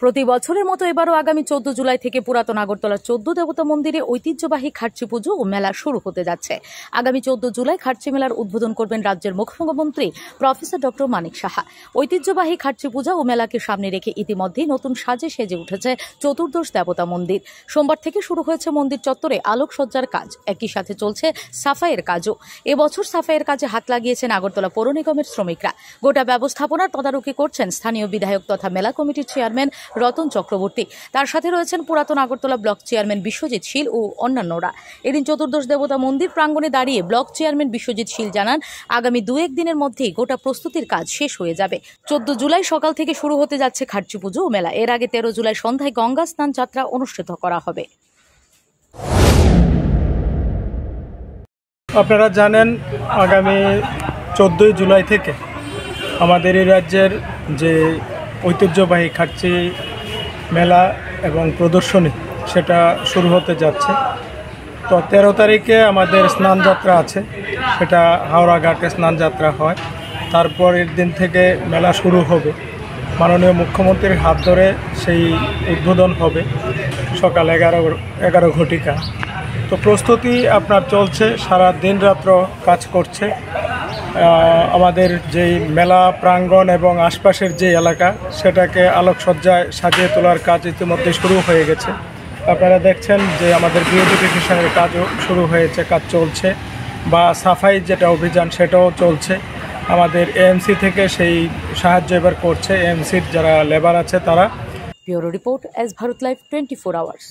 প্রতি বছরের মতো এবারও আগামী 14 জুলাই থেকে পুরাতন আগরতলা 14 দেবতা মন্দিরে ঐতিহ্যবাহী খার্চি পুজো ও মেলা শুরু হতে যাচ্ছে। আগামী 14 জুলাই খার্চি মেলার উদ্বোধন করবেন রাজ্যের মুখ্যমন্ত্রী প্রফেসর ডক্টর মানিক সাহা। ঐতিহ্যবাহী খার্চি পূজা ও মেলাকে সামনে রেখে ইতিমধ্যেই নতুন সাজে সেজে উঠেছে চতুর্দশ দেবতা মন্দির। সোমবার থেকে শুরু হয়েছে মন্দির চত্বরে আলোকসজ্জার কাজ, একই সাথে চলছে সাফাইয়ের কাজও। এবছর সাফাইয়ের কাজে হাত লাগিয়েছেন আগরতলা পৌর নিগমের শ্রমিকরা। গোটা ব্যবস্থাপনার তদারকি করছেন স্থানীয় বিধায়ক তথা মেলা কমিটির চেয়ারম্যান রতন চক্রবর্তী। তার সাথে রয়েছেন পুরাতন আগরতলা ব্লক চেয়ারম্যান বিশ্বজিৎ শীল ও অন্যান্যরা। এদিন চতুর্দশ দেবতা মন্দির প্রাঙ্গণে দাঁড়িয়ে ব্লক চেয়ারম্যান বিশ্বজিৎ শীল জানান, আগামী 2-1 দিনের মধ্যেই গোটা প্রস্তুতির কাজ শেষ হয়ে যাবে। 14 জুলাই সকাল থেকে শুরু হতে যাচ্ছে খার্চি পুজো ও মেলা। এর আগে 13 জুলাই সন্ধ্যায় গঙ্গা স্নান যাত্রা অনুষ্ঠিত করা হবে। আপনারা জানেন, আগামী 14 জুলাই থেকে আমাদের এই রাজ্যের যে ঐতিহ্যবাহী খার্চি মেলা এবং প্রদর্শনী সেটা শুরু হতে যাচ্ছে। তো 13 তারিখে আমাদের স্নানযাত্রা আছে, সেটা হাওড়া ঘাটে স্নানযাত্রা হয়। তারপরের দিন থেকে মেলা শুরু হবে। মাননীয় মুখ্যমন্ত্রীর হাত ধরে সেই উদ্বোধন হবে সকাল 11 ঘটিকা। তো প্রস্তুতি আপনার চলছে, সারা দিন রাত্র কাজ করছে। আমাদের যেই মেলা প্রাঙ্গণ এবং আশপাশের যে এলাকা সেটাকে আলোকসজ্জায় সাজিয়ে তোলার কাজ ইতিমধ্যে শুরু হয়ে গেছে। আপনারা দেখছেন যে আমাদের বিউটিফিকেশনের কাজও শুরু হয়েছে, কাজ চলছে, বা সাফাই যেটা অভিযান সেটাও চলছে। আমাদের এএমসি থেকে সেই সাহায্য এবার করছে, এএমসির যারা লেবার আছে তারা। Bureau report, S Bharat live 24 hours.